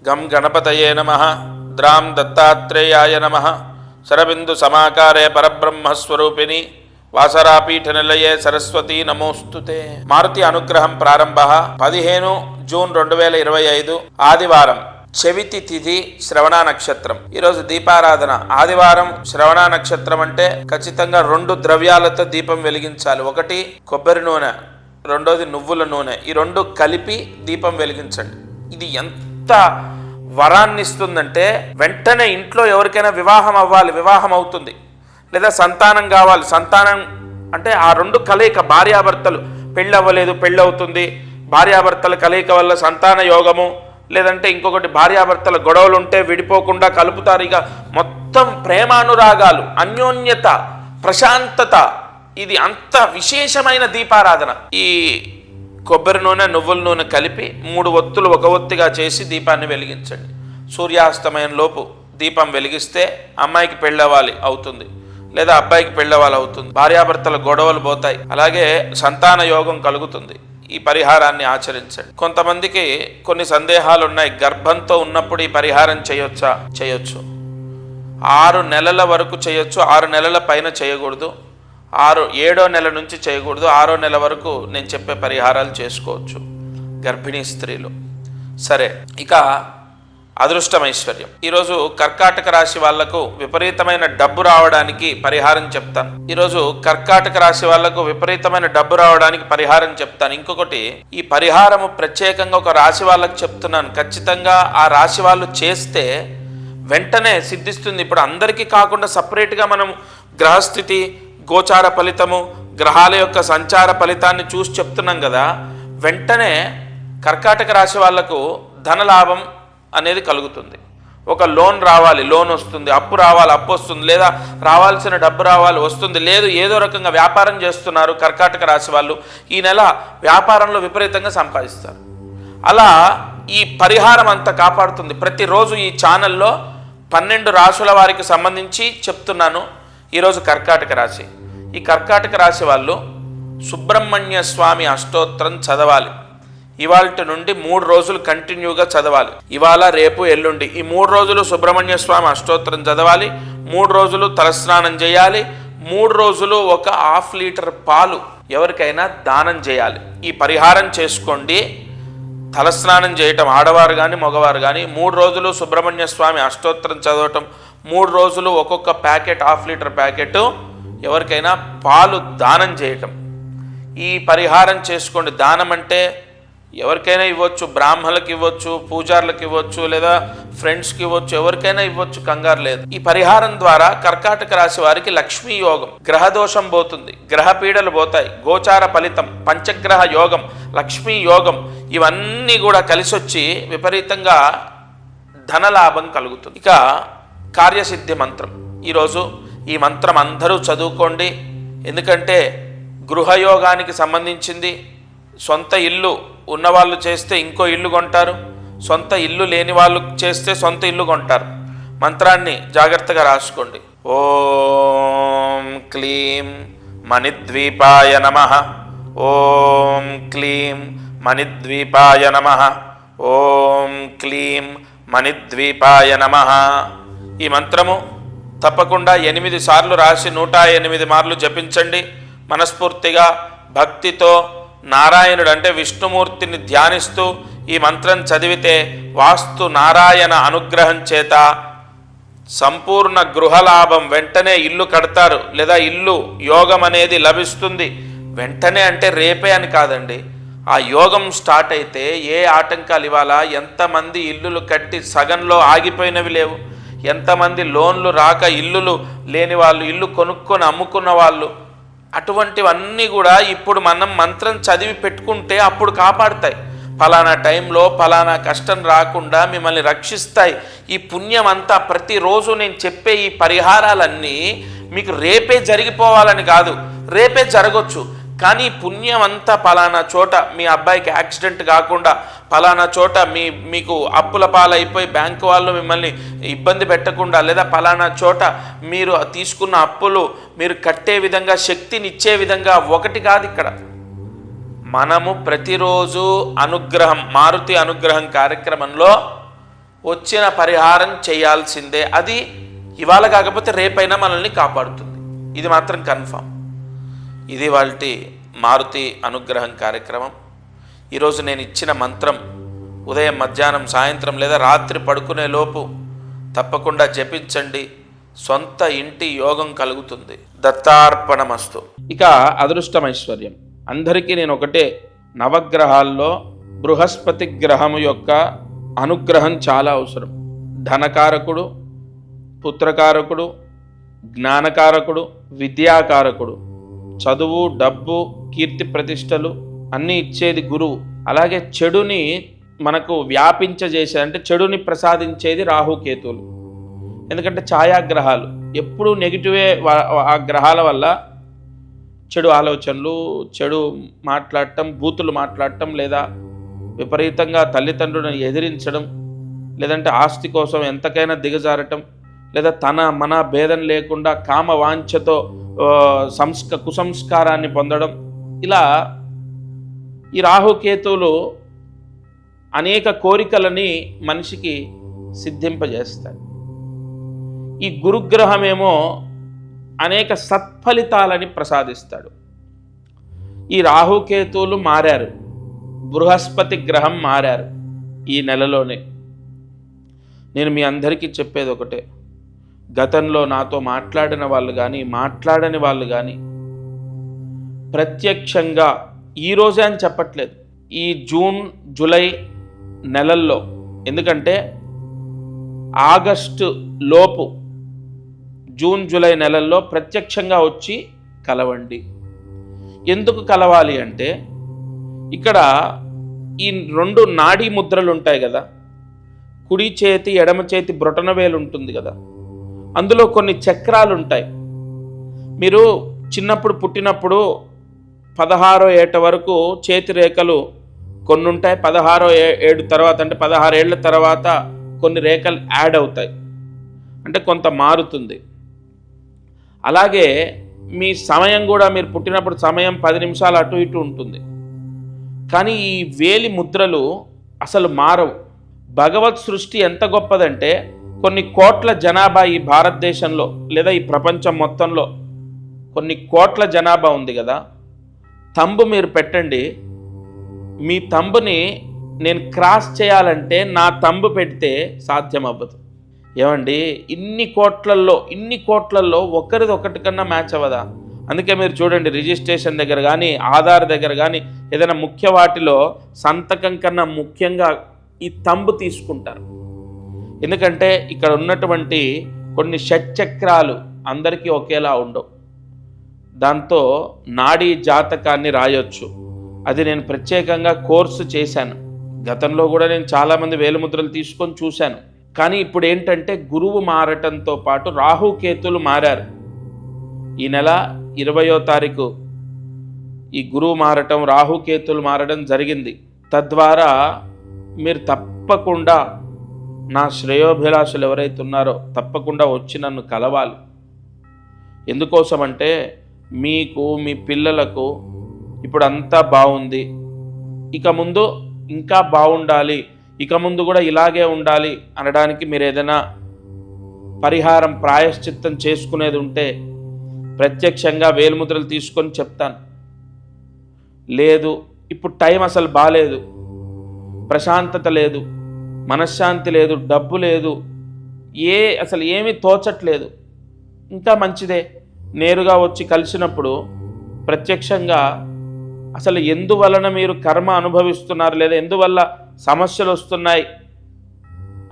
గం గణపతయే నమః ద్రాం దత్తాత్రేయాయ నమః శరబిందు సమాకారే పరబ్రహ్మస్వరూపిణి వాసరాపీఠ నిలయే సరస్వతీ నమోస్తుతే. మారుతి అనుగ్రహం ప్రారంభ 15 జూన్ 2025 ఆదివారం, చవితి తిథి, శ్రవణ నక్షత్రం. ఈరోజు దీపారాధన. ఆదివారం శ్రవణ నక్షత్రం అంటే ఖచ్చితంగా 2 ద్రవ్యాలతో దీపం వెలిగించాలి. ఒకటి కొబ్బరి నూనె, రెండోది నువ్వుల నూనె. ఈ 2 కలిపి దీపం వెలిగించండి. ఇది ఎంత వరాన్ని ఇస్తుందంటే, వెంటనే ఇంట్లో ఎవరికైనా వివాహం అవ్వాలి, వివాహం అవుతుంది. లేదా సంతానం కావాలి, సంతానం అంటే ఆ 2 కలయిక. భార్యాభర్తలు పెళ్ళి అవ్వలేదు, పెళ్ళి అవుతుంది. భార్యాభర్తల కలయిక వల్ల సంతాన యోగము. లేదంటే ఇంకొకటి, భార్యాభర్తల గొడవలు ఉంటే విడిపోకుండా కలుపుతారు. ఇక మొత్తం ప్రేమానురాగాలు, అన్యోన్యత, ప్రశాంతత. ఇది అంత విశేషమైన దీపారాధన. ఈ కొబ్బరి నూనె, నువ్వుల నూనె కలిపి 3 ఒత్తులు ఒక ఒత్తిగా చేసి దీపాన్ని వెలిగించండి. సూర్యాస్తమయం లోపు దీపం వెలిగిస్తే అమ్మాయికి పెళ్ళవ్వాలి అవుతుంది, లేదా అబ్బాయికి పెళ్ళవ్వాలి అవుతుంది. భార్యాభర్తల గొడవలు పోతాయి, అలాగే సంతాన యోగం కలుగుతుంది. ఈ పరిహారాన్ని ఆచరించండి. కొంతమందికి కొన్ని సందేహాలు ఉన్నాయి. గర్భంతో ఉన్నప్పుడు ఈ పరిహారం చేయొచ్చా? చేయొచ్చు. 6 నెలల వరకు చేయొచ్చు, 6 నెలల పైన చేయకూడదు. 7వ నెల నుంచి చేయకూడదు. 6వ నెల వరకు నేను చెప్పే పరిహారాలు చేసుకోవచ్చు గర్భిణీ స్త్రీలు. సరే, ఇక అదృష్టం, ఐశ్వర్యం. ఈరోజు కర్కాటక రాశి వాళ్లకు విపరీతమైన డబ్బు రావడానికి పరిహారం చెప్తాను. ఈరోజు కర్కాటక రాశి వాళ్లకు విపరీతమైన డబ్బు రావడానికి పరిహారం చెప్తాను. ఇంకొకటి, ఈ పరిహారము ప్రత్యేకంగా ఒక రాశి వాళ్ళకు చెప్తున్నాను. ఖచ్చితంగా ఆ రాశి వాళ్ళు చేస్తే వెంటనే సిద్ధిస్తుంది. ఇప్పుడు అందరికీ కాకుండా సపరేట్గా మనం గ్రహస్థితి, గోచార ఫలితము, గ్రహాల యొక్క సంచార ఫలితాన్ని చూసి చెప్తున్నాం కదా. వెంటనే కర్కాటక రాశి వాళ్లకు ధనలాభం అనేది కలుగుతుంది. ఒక లోన్ రావాలి, లోన్ వస్తుంది. అప్పు రావాలి, అప్పు వస్తుంది. లేదా రావాల్సిన డబ్బు రావాలి, వస్తుంది. లేదు, ఏదో రకంగా వ్యాపారం చేస్తున్నారు కర్కాటక రాశి వాళ్ళు, ఈ నెల వ్యాపారంలో విపరీతంగా సంపాదిస్తారు. అలా ఈ పరిహారం అంతా కాపాడుతుంది. ప్రతిరోజు ఈ ఛానల్లో 12 రాశుల వారికి సంబంధించి చెప్తున్నాను. ఈరోజు కర్కాటక రాశి. ఈ కర్కాటక రాశి వాళ్ళు సుబ్రహ్మణ్య స్వామి అష్టోత్తరం చదవాలి. ఇవాళ నుండి 3 రోజులు కంటిన్యూగా చదవాలి. ఇవాళ, రేపు, ఎల్లుండి ఈ 3 రోజులు సుబ్రహ్మణ్య స్వామి అష్టోత్తరం చదవాలి. 3 రోజులు తలస్నానం చేయాలి. 3 రోజులు ఒక 1/2 లీటర్ పాలు ఎవరికైనా దానం చేయాలి. ఈ పరిహారం చేసుకోండి. తలస్నానం చేయటం ఆడవారు కానీ మగవారు కానీ, 3 రోజులు సుబ్రహ్మణ్య స్వామి అష్టోత్తరం చదవటం, 3 రోజులు ఒక్కొక్క ప్యాకెట్, 1/2 లీటర్ ప్యాకెట్ ఎవరికైనా పాలు దానం చేయటం. ఈ పరిహారం చేసుకోండి. దానం అంటే ఎవరికైనా ఇవ్వచ్చు, బ్రాహ్మణులకు ఇవ్వచ్చు, పూజారులకు ఇవ్వచ్చు, లేదా ఫ్రెండ్స్కి ఇవ్వచ్చు, ఎవరికైనా ఇవ్వచ్చు, కంగారు లేదు. ఈ పరిహారం ద్వారా కర్కాటక రాశి వారికి లక్ష్మీ యోగం, గ్రహదోషం పోతుంది, గ్రహ పీడలు పోతాయి, గోచార ఫలితం, పంచగ్రహ యోగం, లక్ష్మీ యోగం ఇవన్నీ కూడా కలిసొచ్చి విపరీతంగా ధనలాభం కలుగుతుంది. ఇక కార్యసిద్ధి మంత్రం. ఈరోజు ఈ మంత్రం అందరూ చదువుకోండి. ఎందుకంటే గృహయోగానికి సంబంధించింది. సొంత ఇల్లు ఉన్నవాళ్ళు చేస్తే ఇంకో ఇల్లు కొంటారు, సొంత ఇల్లు లేని వాళ్ళు చేస్తే సొంత ఇల్లు కొంటారు. మంత్రాన్ని జాగ్రత్తగా రాసుకోండి. ఓం క్లీం మణిద్వీపాయ నమః. ఓం క్లీం మణిద్వీపాయ నమః. ఓం క్లీం మణిద్వీపాయ నమః. ఈ మంత్రము తప్పకుండా 8 సార్లు రాసి 108 మార్లు జపించండి. మనస్ఫూర్తిగా భక్తితో నారాయణుడు అంటే విష్ణుమూర్తిని ధ్యానిస్తూ ఈ మంత్రం చదివితే వాస్తు నారాయణ అనుగ్రహం చేత సంపూర్ణ గృహలాభం, వెంటనే ఇల్లు కడతారు, లేదా ఇల్లు యోగం అనేది లభిస్తుంది. వెంటనే అంటే రేపే అని కాదండి. ఆ యోగం స్టార్ట్ అయితే ఏ ఆటంకాలు ఇవ్వాలా? ఎంతమంది ఇల్లులు కట్టి సగంలో ఆగిపోయినవి లేవు? ఎంతమంది లోన్లు రాక ఇల్లులు లేని వాళ్ళు, ఇల్లు కొనుక్కొని అమ్ముకున్న వాళ్ళు, అటువంటివన్నీ కూడా ఇప్పుడు మనం మంత్రం చదివి పెట్టుకుంటే అప్పుడు కాపాడుతాయి. ఫలానా టైంలో ఫలానా కష్టం రాకుండా మిమ్మల్ని రక్షిస్తాయి. ఈ పుణ్యం అంతా ప్రతిరోజు నేను చెప్పే ఈ పరిహారాలన్నీ మీకు రేపే జరిగిపోవాలని కాదు, రేపే జరగవచ్చు. కానీ పుణ్యం అంతా పలానా చోట మీ అబ్బాయికి యాక్సిడెంట్ కాకుండా, పలానా చోట మీకు అప్పుల పాలైపోయి బ్యాంకు వాళ్ళు మిమ్మల్ని ఇబ్బంది పెట్టకుండా, లేదా పలానా చోట మీరు తీసుకున్న అప్పులు మీరు కట్టే విధంగా శక్తినిచ్చే విధంగా, ఒకటి కాదు ఇక్కడ. మనము ప్రతిరోజు అనుగ్రహం, మారుతి అనుగ్రహం కార్యక్రమంలో వచ్చిన పరిహారం చేయాల్సిందే. అది ఇవాళ కాకపోతే రేపైనా మనల్ని కాపాడుతుంది. ఇది మాత్రం కన్ఫామ్. ఇది వాళ్ళ మారుతి అనుగ్రహం కార్యక్రమం. ఈరోజు నేను ఇచ్చిన మంత్రం ఉదయం, మధ్యాహ్నం, సాయంత్రం లేదా రాత్రి పడుకునే లోపు తప్పకుండా జపించండి. సొంత ఇంటి యోగం కలుగుతుంది. దత్తార్పణమస్తు. ఇక అదృష్టం, ఐశ్వర్యం అందరికీ నేను ఒకటే, నవగ్రహాల్లో బృహస్పతి గ్రహము యొక్క అనుగ్రహం చాలా అవసరం. ధనకారకుడు, పుత్రకారకుడు, జ్ఞానకారకుడు, విద్యాకారకుడు, చదువు, డబ్బు, కీర్తి ప్రతిష్టలు అన్నీ ఇచ్చేది గురువు. అలాగే చెడుని మనకు వ్యాపించజేసేది, అంటే చెడుని ప్రసాదించేది రాహుకేతువులు. ఎందుకంటే ఛాయాగ్రహాలు ఎప్పుడూ నెగిటివే. ఆ గ్రహాల వల్ల చెడు ఆలోచనలు, చెడు మాట్లాడటం, బూతులు మాట్లాడటం, లేదా విపరీతంగా తల్లిదండ్రులను ఎదిరించడం, లేదంటే ఆస్తి కోసం ఎంతకైనా దిగజారటం, లేదా మన భేదం లేకుండా కామ వాంఛతో కుసంస్కారాన్ని పొందడం, ఇలా ఈ రాహుకేతువులు అనేక కోరికలని మనిషికి సిద్ధింపజేస్తాయి. ఈ గురుగ్రహమేమో అనేక సత్ఫలితాలని ప్రసాదిస్తాడు. ఈ రాహుకేతువులు మారారు, బృహస్పతి గ్రహం మారారు ఈ నెలలోనే. నేను మీ అందరికీ చెప్పేది ఒకటే, గతంలో నాతో మాట్లాడిన వాళ్ళు కానీ, మాట్లాడని వాళ్ళు కానీ ప్రత్యక్షంగా ఈరోజే అని చెప్పట్లేదు, ఈ జూన్, జూలై నెలల్లో, ఎందుకంటే ఆగస్టు లోపు జూన్, జూలై నెలల్లో ప్రత్యక్షంగా వచ్చి కలవండి. ఎందుకు కలవాలి అంటే, ఇక్కడ ఈ 2 నాడీ ముద్రలు ఉంటాయి కదా, కుడి చేతి, ఎడమ చేతి బ్రొటనవేలు ఉంటుంది కదా, అందులో కొన్ని చక్రాలు ఉంటాయి. మీరు చిన్నప్పుడు పుట్టినప్పుడు 16వ ఏట వరకు చేతి రేఖలు కొన్ని ఉంటాయి. 16వ ఏడు తర్వాత, అంటే 16 ఏళ్ల తర్వాత కొన్ని రేఖలు యాడ్ అవుతాయి, అంటే కొంత మారుతుంది. అలాగే మీ సమయం కూడా, మీరు పుట్టినప్పుడు సమయం 10 నిమిషాలు అటు ఇటు ఉంటుంది. కానీ ఈ వేలి ముద్రలు అసలు మారవు. భగవత్ సృష్టి ఎంత గొప్పదంటే, కొన్ని కోట్ల జనాభా ఈ భారతదేశంలో లేదా ఈ ప్రపంచం మొత్తంలో కొన్ని కోట్ల జనాభా ఉంది కదా, తంబు మీరు పెట్టండి, మీ తంబుని నేను క్రాస్ చేయాలంటే నా తంబు పెడితే సాధ్యం అవ్వదు. ఏమండి, ఇన్ని కోట్లల్లో ఒకరిది ఒకటి కన్నా మ్యాచ్ అవ్వదా? అందుకే మీరు చూడండి, రిజిస్ట్రేషన్ దగ్గర కానీ, ఆధార్ దగ్గర కానీ, ఏదైనా ముఖ్య వాటిలో సంతకం కన్నా ముఖ్యంగా ఈ తంబు తీసుకుంటారు. ఎందుకంటే ఇక్కడ ఉన్నటువంటి కొన్ని షట్చక్రాలు అందరికీ ఒకేలా ఉండవు. దాంతో నాడీ జాతకాన్ని రాయొచ్చు. అది నేను ప్రత్యేకంగా కోర్సు చేశాను. గతంలో కూడా నేను చాలామంది వేలుముద్రలు తీసుకొని చూశాను. కానీ ఇప్పుడు ఏంటంటే, గురువు మారటంతో పాటు రాహుకేతులు మారారు. ఈ నెల 20వ తారీఖు ఈ గురువు మారటం, రాహుకేతులు మారడం జరిగింది. తద్వారా మీరు తప్పకుండా, నా శ్రేయోభిలాషులు ఎవరైతే ఉన్నారో తప్పకుండా వచ్చి నన్ను కలవాలి. ఎందుకోసమంటే, మీకు, మీ పిల్లలకు ఇప్పుడు అంతా బాగుంది, ఇక ముందు ఇంకా బాగుండాలి, ఇక ముందు కూడా ఇలాగే ఉండాలి అనడానికి మీరు ఏదైనా పరిహారం, ప్రాయశ్చిత్తం చేసుకునేది ఉంటే ప్రత్యక్షంగా వేలుముద్రలు తీసుకొని చెప్తాను. లేదు, ఇప్పుడు టైం అసలు బాలేదు, ప్రశాంతత లేదు, మనశ్శాంతి లేదు, డబ్బు లేదు, అసలు ఏమీ తోచట్లేదు, ఇంకా మంచిదే, నేరుగా వచ్చి కలిసినప్పుడు ప్రత్యక్షంగా అసలు ఎందువలన మీరు కర్మ అనుభవిస్తున్నారు, లేదా ఎందువల్ల సమస్యలు వస్తున్నాయి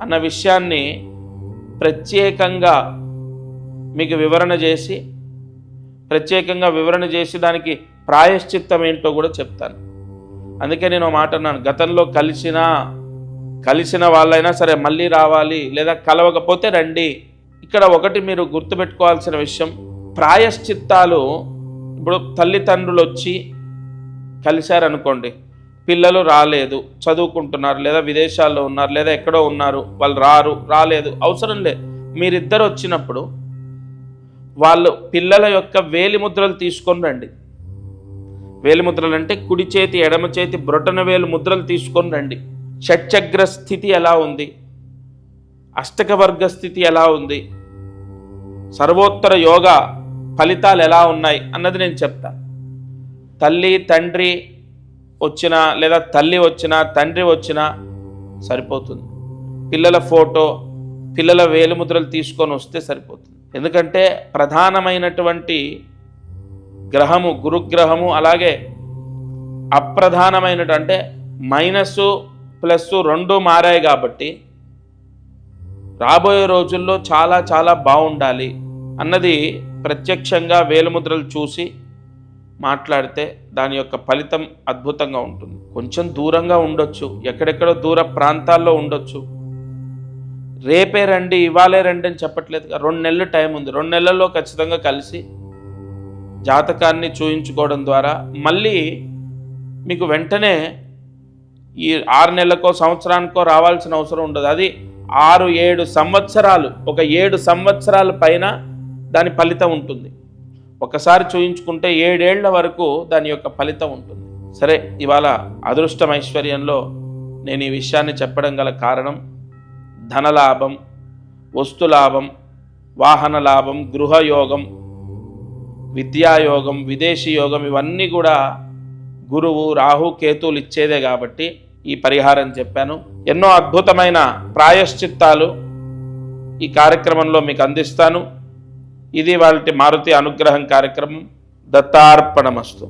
అన్న విషయాన్ని ప్రత్యేకంగా మీకు వివరణ చేసి దానికి ప్రాయశ్చిత్తం ఏంటో కూడా చెప్తాను. అందుకే నేను మాట అన్నాను, గతంలో కలిసిన వాళ్ళైనా సరే మళ్ళీ రావాలి, లేదా కలవకపోతే రండి. ఇక్కడ ఒకటి మీరు గుర్తుపెట్టుకోవాల్సిన విషయం, ప్రాయశ్చిత్తాలు, ఇప్పుడు తల్లిదండ్రులు వచ్చి కలిశారనుకోండి, పిల్లలు రాలేదు, చదువుకుంటున్నారు, లేదా విదేశాల్లో ఉన్నారు, లేదా ఎక్కడో ఉన్నారు, వాళ్ళు రాలేదు, అవసరం లేదు. మీరిద్దరు వచ్చినప్పుడు వాళ్ళు పిల్లల యొక్క వేలిముద్రలు తీసుకొని రండి. వేలిముద్రలు అంటే కుడి చేతి, ఎడమ చేతి బ్రొటన వేలు ముద్రలు తీసుకొని రండి. షట్చగ్ర స్థితి ఎలా ఉంది, అష్టక వర్గ స్థితి ఎలా ఉంది, సర్వోత్తర యోగ ఫలితాలు ఎలా ఉన్నాయి అన్నది నేను చెప్తాను. తల్లి తండ్రి వచ్చినా లేదా తల్లి వచ్చినా తండ్రి వచ్చినా సరిపోతుంది. పిల్లల ఫోటో, పిల్లల వేలిముద్రలు తీసుకొని వస్తే సరిపోతుంది. ఎందుకంటే ప్రధానమైనటువంటి గ్రహము గురుగ్రహము, అలాగే అప్రధానమైనటు అంటే మైనస్ ప్లస్ రెండు మారాయి కాబట్టి రాబోయే రోజుల్లో చాలా చాలా బాగుండాలి అన్నది ప్రత్యక్షంగా వేలిముద్రలు చూసి మాట్లాడితే దాని యొక్క ఫలితం అద్భుతంగా ఉంటుంది. కొంచెం దూరంగా ఉండొచ్చు, ఎక్కడెక్కడో దూర ప్రాంతాల్లో ఉండొచ్చు. రేపే రండి ఇవాళే రండి అని చెప్పట్లేదుగా, 2 నెలలు టైం ఉంది. 2 నెలల్లో ఖచ్చితంగా కలిసి జాతకాన్ని చూయించుకోవడం ద్వారా మళ్ళీ మీకు వెంటనే ఈ 6 నెలలకో సంవత్సరానికో రావాల్సిన అవసరం ఉండదు. అది 6-7 సంవత్సరాలు, ఒక 7 సంవత్సరాల పైన దాని ఫలితం ఉంటుంది. ఒకసారి చూయించుకుంటే 7 ఏళ్ల వరకు దాని యొక్క ఫలితం ఉంటుంది. సరే, ఇవాళ అదృష్టం ఐశ్వర్యంలో నేను ఈ విషయాన్ని చెప్పడం గల కారణం ధనలాభం, వస్తులాభం, వాహన లాభం, గృహయోగం, విద్యాయోగం, విదేశీ యోగం ఇవన్నీ కూడా గురువు రాహు కేతువులు ఇచ్చేదే కాబట్టి ఈ పరిహారం చెప్పాను. ఎన్నో అద్భుతమైన ప్రాయశ్చిత్తాలు ఈ కార్యక్రమంలో మీకు అందిస్తాను. ఇది వాళ్ళ మారుతి అనుగ్రహం కార్యక్రమం. దత్తార్పణమస్తు.